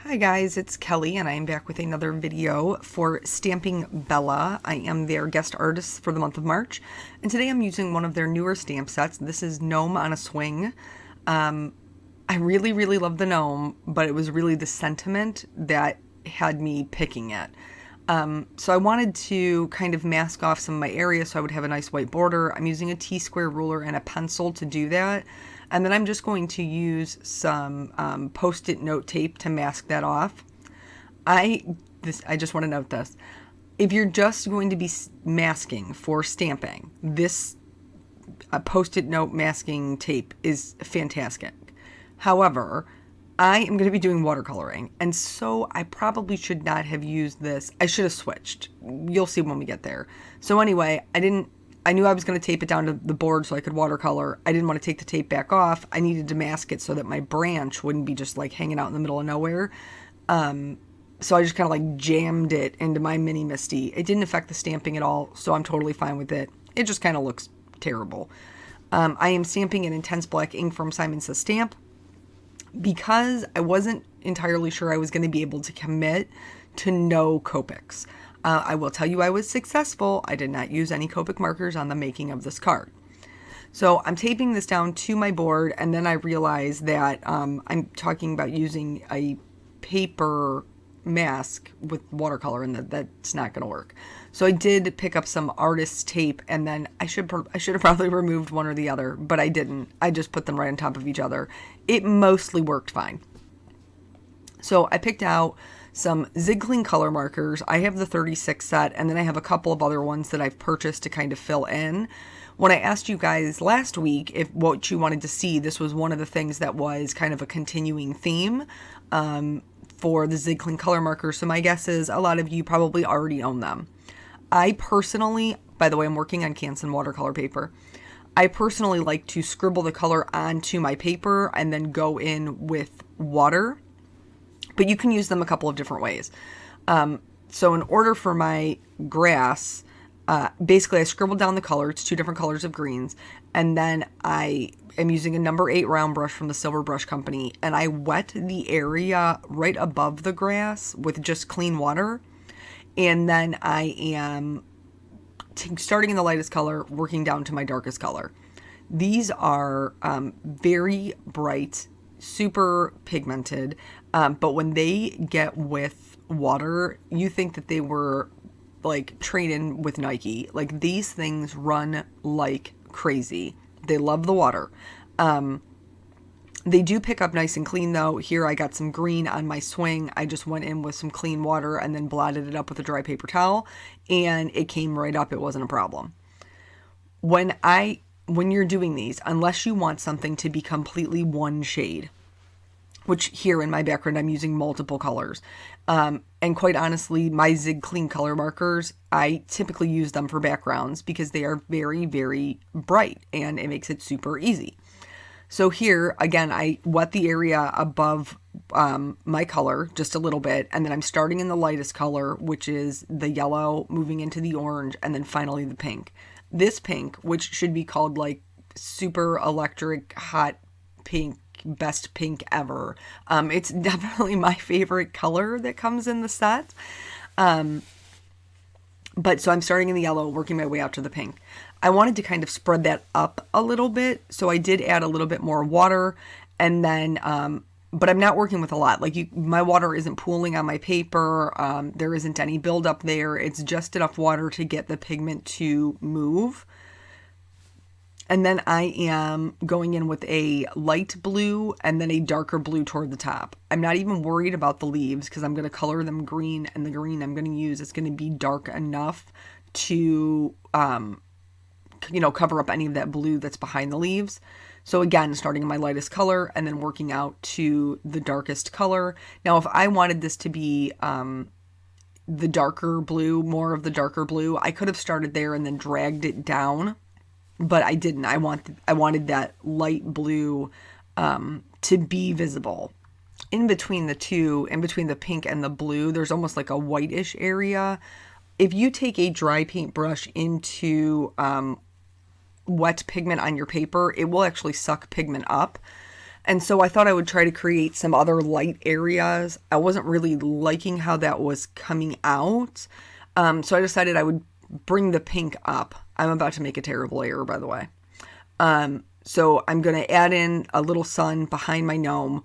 Hi guys, it's Kelly and I am back with another video for Stamping Bella. I am their guest artist for the month of March, and today I'm using one of their newer stamp sets. This is Gnome on a Swing. I really love the gnome, but it was really the sentiment that had me picking it. So I wanted to kind of mask off some of my area so I would have a nice white border. I'm using a T-square ruler and a pencil to do that. And then I'm just going to use some Post-it note tape to mask that off. I just want to note this. If you're just going to be masking for stamping, this Post-it note masking tape is fantastic. However, I am going to be doing watercoloring, and so I probably should not have used this. I should have switched. You'll see when we get there. So anyway, I knew I was going to tape it down to the board so I could watercolor. I didn't want to take the tape back off. I needed to mask it so that my branch wouldn't be just like hanging out in the middle of nowhere. So I just kind of like jammed it into my mini Misty. It didn't affect the stamping at all, so I'm totally fine with it. It just kind of looks terrible. I am stamping an intense black ink from Simon Says Stamp because I wasn't entirely sure I was going to be able to commit to no Copics. I will tell you I was successful. I did not use any Copic markers on the making of this card. So I'm taping this down to my board, and then I realized that I'm talking about using a paper mask with watercolor, and that's not going to work. So I did pick up some artist's tape, and then I should have probably removed one or the other, but I didn't. I just put them right on top of each other. It mostly worked fine. So I picked out some Zig Clean Color Markers. I have the 36 set, and then I have a couple of other ones that I've purchased to kind of fill in. When I asked you guys last week if what you wanted to see, this was one of the things that was kind of a continuing theme for the Zig Clean Color Markers. So my guess is a lot of you probably already own them. I personally, by the way, I'm working on Canson watercolor paper. I personally like to scribble the color onto my paper and then go in with water. But you can use them a couple of different ways. So in order for my grass, basically I scribbled down the color. It's two different colors of greens. And then I am using a number 8 round brush from the Silver Brush Company. And I wet the area right above the grass with just clean water. And then I am starting in the lightest color, working down to my darkest color. These are very bright, super pigmented, but when they get with water, you think that they were like training with Nike. Like, these things run like crazy. They love the water. They do pick up nice and clean though. Here I got some green on my swing. I just went in with some clean water and then blotted it up with a dry paper towel, and it came right up. It wasn't a problem. When you're doing these, unless you want something to be completely one shade, which here in my background, I'm using multiple colors. And quite honestly, my Zig Clean Color Markers, I typically use them for backgrounds because they are very bright and it makes it super easy. So here, again, I wet the area above my color just a little bit, and then I'm starting in the lightest color, which is the yellow, moving into the orange, and then finally the pink. This pink, which should be called like super electric hot pink, best pink ever. It's definitely my favorite color that comes in the set. But so I'm starting in the yellow, working my way out to the pink. I wanted to kind of spread that up a little bit, so I did add a little bit more water, and then, but I'm not working with a lot. Like, my water isn't pooling on my paper. There isn't any buildup there. It's just enough water to get the pigment to move. And then I am going in with a light blue and then a darker blue toward the top. I'm not even worried about the leaves because I'm going to color them green, and the green I'm going to use is going to be dark enough to, cover up any of that blue that's behind the leaves. So again, starting in my lightest color and then working out to the darkest color. Now, if I wanted this to be the darker blue, more of the darker blue, I could have started there and then dragged it down. But I didn't. I wanted that light blue to be visible. In between the two, in between the pink and the blue, there's almost like a whitish area. If you take a dry paintbrush into wet pigment on your paper, it will actually suck pigment up. And so I thought I would try to create some other light areas. I wasn't really liking how that was coming out. So I decided I would bring the pink up. I'm about to make a terrible error, by the way. So I'm going to add in a little sun behind my gnome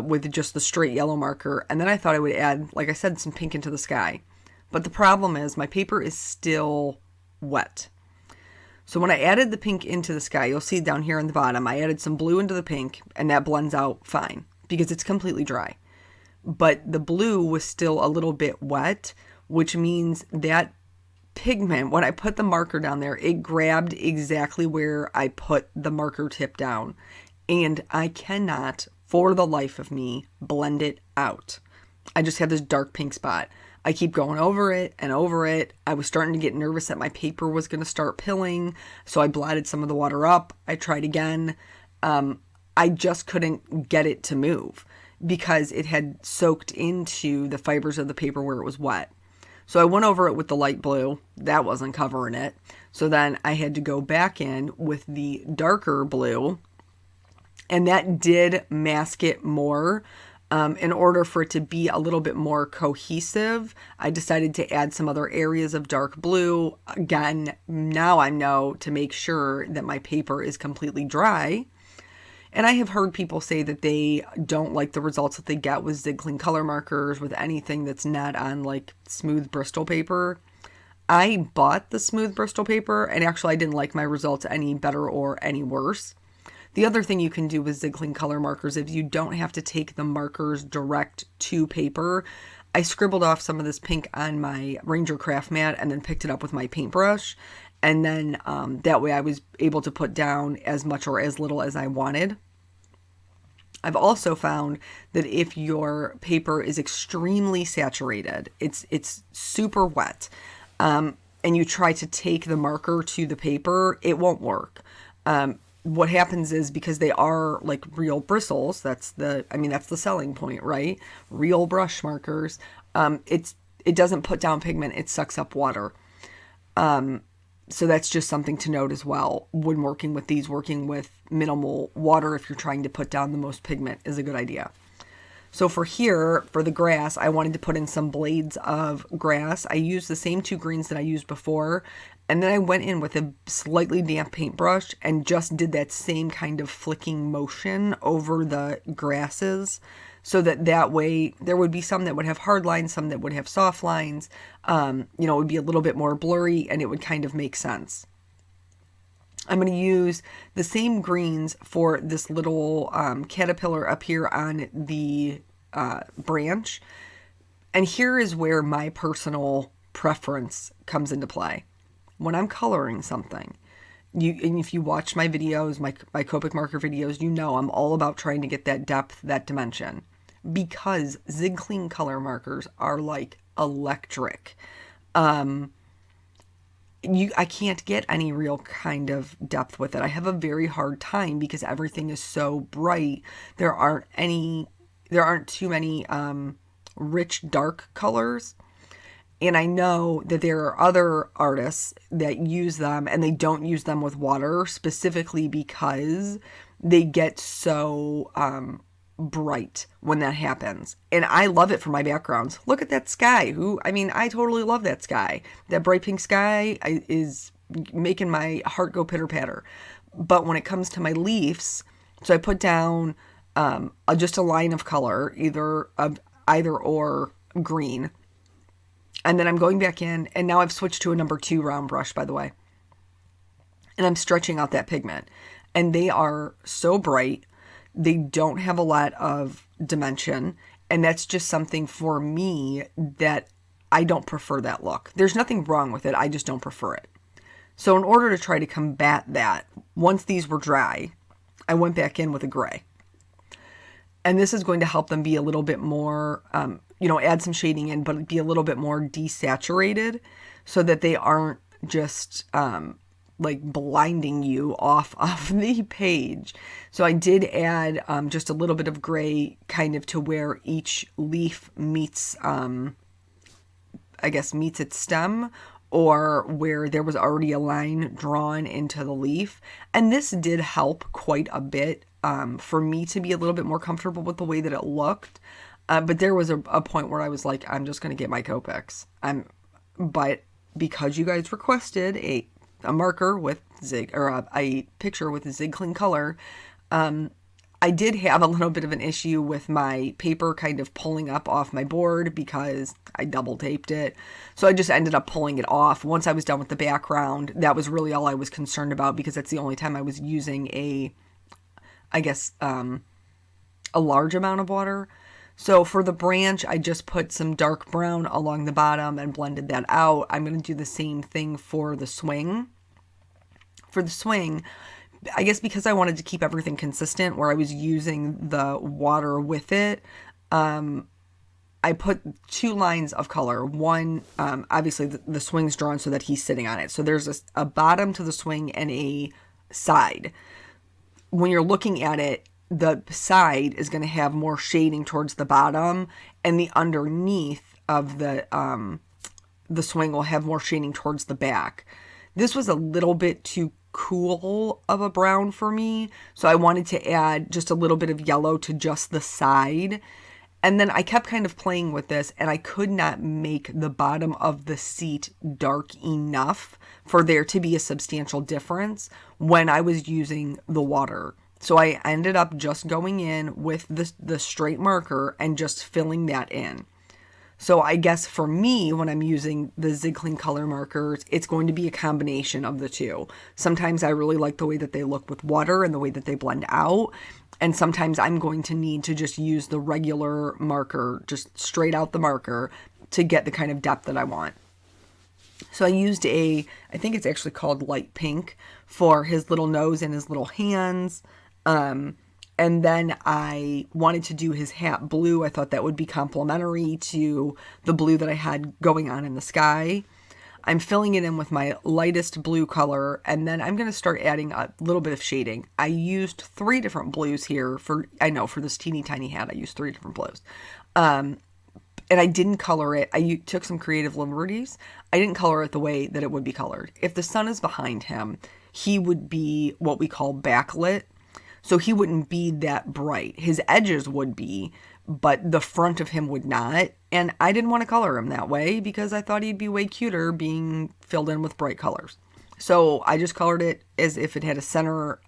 with just the straight yellow marker. And then I thought I would add, like I said, some pink into the sky. But the problem is my paper is still wet. So when I added the pink into the sky, you'll see down here on the bottom, I added some blue into the pink, and that blends out fine because it's completely dry. But the blue was still a little bit wet, which means that pigment, when I put the marker down there, it grabbed exactly where I put the marker tip down. And I cannot, for the life of me, blend it out. I just have this dark pink spot. I keep going over it and over it. I was starting to get nervous that my paper was going to start pilling, so I blotted some of the water up. I tried again. I just couldn't get it to move because it had soaked into the fibers of the paper where it was wet. So I went over it with the light blue. That wasn't covering it. So then I had to go back in with the darker blue, and that did mask it more. In order for it to be a little bit more cohesive, I decided to add some other areas of dark blue. Again, now I know to make sure that my paper is completely dry. And I have heard people say that they don't like the results that they get with Zig Clean Color Markers with anything that's not on like smooth Bristol paper. I bought the smooth Bristol paper, and actually I didn't like my results any better or any worse. The other thing you can do with Zig Clean Color Markers, if you don't have to take the markers direct to paper, I scribbled off some of this pink on my Ranger craft mat and then picked it up with my paintbrush. And then that way I was able to put down as much or as little as I wanted. I've also found that if your paper is extremely saturated, it's super wet, and you try to take the marker to the paper, it won't work. What happens is, because they are like real bristles, that's the selling point, right? Real brush markers. It doesn't put down pigment, it sucks up water. So that's just something to note as well. When working with these, working with minimal water if you're trying to put down the most pigment is a good idea. So for here, for the grass, I wanted to put in some blades of grass. I used the same two greens that I used before, and then I went in with a slightly damp paintbrush and just did that same kind of flicking motion over the grasses, so that way there would be some that would have hard lines, some that would have soft lines. It would be a little bit more blurry, and it would kind of make sense. I'm going to use the same greens for this little caterpillar up here on the branch. And here is where my personal preference comes into play. When I'm coloring something, and if you watch my videos, my Copic marker videos, you know I'm all about trying to get that depth, that dimension. Because Zig Clean Color Markers are like electric. I can't get any real kind of depth with it. I have a very hard time because everything is so bright. There aren't too many rich dark colors. And I know that there are other artists that use them, and they don't use them with water specifically because they get so bright when that happens. And I love it for my backgrounds. Look at that sky. I totally love that sky. That bright pink sky is making my heart go pitter patter. But when it comes to my leaves, so I put down just a line of color, either or green. And then I'm going back in, and now I've switched to a number 2 round brush, by the way. And I'm stretching out that pigment. And they are so bright. They don't have a lot of dimension. And that's just something for me that I don't prefer that look. There's nothing wrong with it. I just don't prefer it. So in order to try to combat that, once these were dry, I went back in with a gray. And this is going to help them be a little bit more, add some shading in, but be a little bit more desaturated so that they aren't just blinding you off of the page. So I did add just a little bit of gray kind of to where each leaf meets its stem, or where there was already a line drawn into the leaf. And this did help quite a bit for me to be a little bit more comfortable with the way that it looked. But there was a point where I was like, I'm just going to get my Copics. But because you guys requested a marker with Zig, or a picture with a Zig Clean Color, I did have a little bit of an issue with my paper kind of pulling up off my board because I double taped it. So I just ended up pulling it off. Once I was done with the background, that was really all I was concerned about, because that's the only time I was using a large amount of water. So for the branch, I just put some dark brown along the bottom and blended that out. I'm going to do the same thing for the swing. For the swing, I guess because I wanted to keep everything consistent where I was using the water with it, I put 2 lines of color. One, obviously the swing's drawn so that he's sitting on it. So there's a bottom to the swing and a side. When you're looking at it, the side is going to have more shading towards the bottom, and the underneath of the swing will have more shading towards the back. This was a little bit too cool of a brown for me, so I wanted to add just a little bit of yellow to just the side. And then I kept kind of playing with this, and I could not make the bottom of the seat dark enough for there to be a substantial difference when I was using the water. So I ended up just going in with the straight marker and just filling that in. So I guess for me, when I'm using the Zig Clean Color Markers, it's going to be a combination of the two. Sometimes I really like the way that they look with water and the way that they blend out. And sometimes I'm going to need to just use the regular marker, just straight out the marker, to get the kind of depth that I want. So I used I think it's actually called light pink for his little nose and his little hands. And then I wanted to do his hat blue. I thought that would be complementary to the blue that I had going on in the sky. I'm filling it in with my lightest blue color, and then I'm going to start adding a little bit of shading. I used 3 different blues here for this teeny tiny hat. I used 3 different blues. And I didn't color it. I took some creative liberties. I didn't color it the way that it would be colored. If the sun is behind him, he would be what we call backlit. So he wouldn't be that bright. His edges would be, but the front of him would not. And I didn't want to color him that way because I thought he'd be way cuter being filled in with bright colors. So I just colored it as if it had a center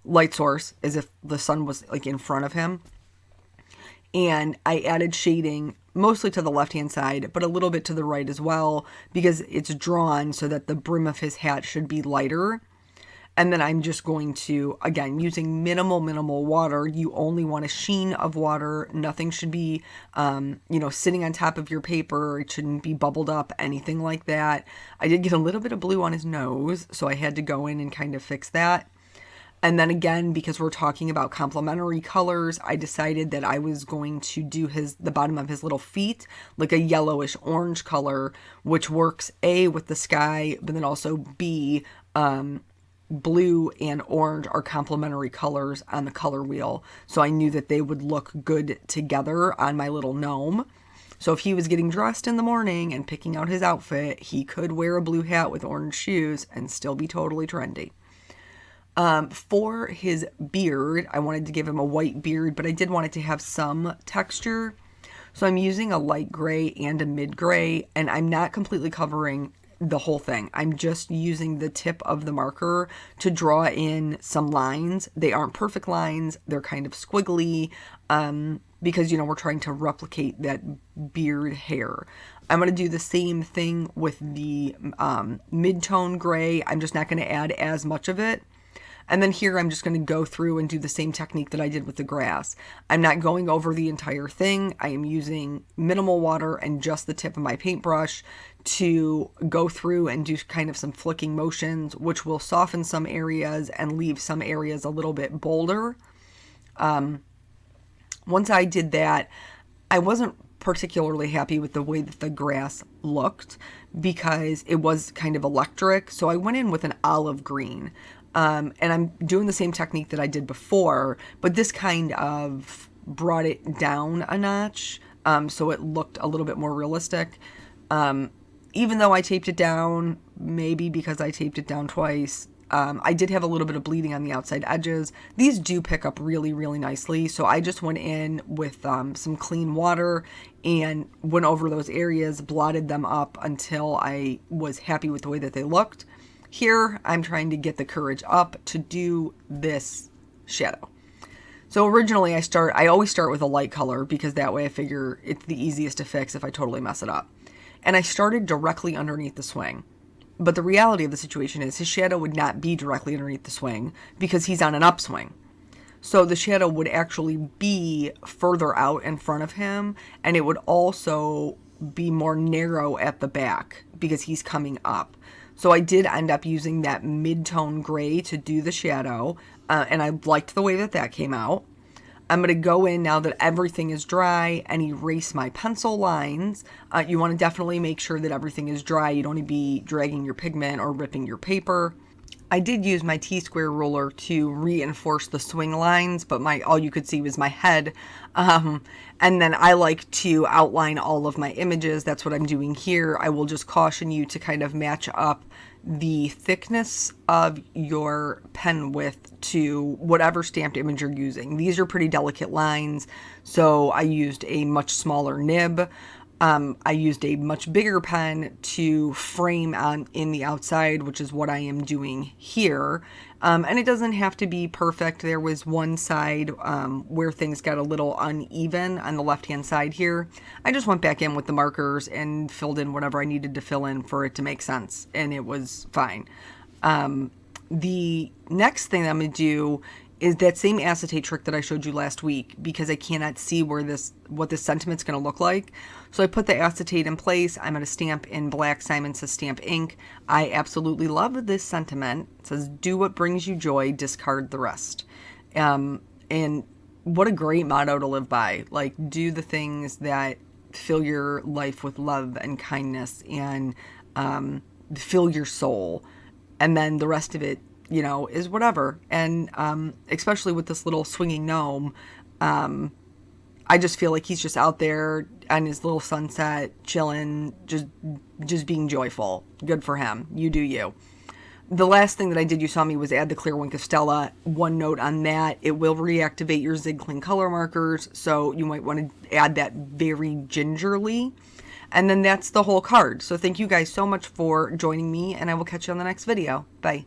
light source, as if the sun was like in front of him. And I added shading mostly to the left-hand side, but a little bit to the right as well, because it's drawn so that the brim of his hat should be lighter. And then I'm just going to, again, using minimal water. You only want a sheen of water. Nothing should be, sitting on top of your paper. It shouldn't be bubbled up, anything like that. I did get a little bit of blue on his nose, so I had to go in and kind of fix that. And then again, because we're talking about complementary colors, I decided that I was going to do the bottom of his little feet like a yellowish orange color, which works A, with the sky, but then also B, blue and orange are complementary colors on the color wheel. So I knew that they would look good together on my little gnome. So if he was getting dressed in the morning and picking out his outfit, he could wear a blue hat with orange shoes and still be totally trendy. For his beard, I wanted to give him a white beard, but I did want it to have some texture. So I'm using a light gray and a mid gray, and I'm not completely covering the whole thing. I'm just using the tip of the marker to draw in some lines. They aren't perfect lines. They're kind of squiggly, because, we're trying to replicate that beard hair. I'm going to do the same thing with the mid-tone gray. I'm just not going to add as much of it. And then here I'm just going to go through and do the same technique that I did with the grass. I'm not going over the entire thing. I am using minimal water and just the tip of my paintbrush to go through and do kind of some flicking motions, which will soften some areas and leave some areas a little bit bolder. Once I did that, I wasn't particularly happy with the way that the grass looked because it was kind of electric. So I went in with an olive green. And I'm doing the same technique that I did before, but this kind of brought it down a notch, so it looked a little bit more realistic. Even though I taped it down, maybe because I taped it down twice, I did have a little bit of bleeding on the outside edges. These do pick up really, really nicely. So I just went in with some clean water and went over those areas, blotted them up until I was happy with the way that they looked. Here, I'm trying to get the courage up to do this shadow. So originally I always start with a light color because that way I figure it's the easiest to fix if I totally mess it up. And I started directly underneath the swing. But the reality of the situation is his shadow would not be directly underneath the swing because he's on an upswing. So the shadow would actually be further out in front of him, and it would also be more narrow at the back because he's coming up. So I did end up using that mid-tone gray to do the shadow, and I liked the way that that came out. I'm going to go in now that everything is dry and erase my pencil lines. You want to definitely make sure that everything is dry. You don't want to be dragging your pigment or ripping your paper. I did use my T-square ruler to reinforce the swing lines, but all you could see was my head. And then I like to outline all of my images. That's what I'm doing here. I will just caution you to kind of match up the thickness of your pen width to whatever stamped image you're using. These are pretty delicate lines, so I used a much smaller nib. I used a much bigger pen to frame in the outside, which is what I am doing here. And it doesn't have to be perfect. There was one side where things got a little uneven on the left-hand side here. I just went back in with the markers and filled in whatever I needed to fill in for it to make sense, and it was fine. The next thing I'm going to do is that same acetate trick that I showed you last week because I cannot see what this sentiment's going to look like. So I put the acetate in place. I'm going to stamp in black Simon Says Stamp ink. I absolutely love this sentiment. It says, do what brings you joy, discard the rest. And what a great motto to live by. Like, do the things that fill your life with love and kindness and fill your soul. And then the rest of it, is whatever. And especially with this little swinging gnome, I just feel like he's just out there on his little sunset, chilling, just being joyful. Good for him. You do you. The last thing that I did, you saw me, was add the clear wink of Stella. One note on that, it will reactivate your Zig Clean Color Markers, so you might want to add that very gingerly. And then that's the whole card. So thank you guys so much for joining me, and I will catch you on the next video. Bye.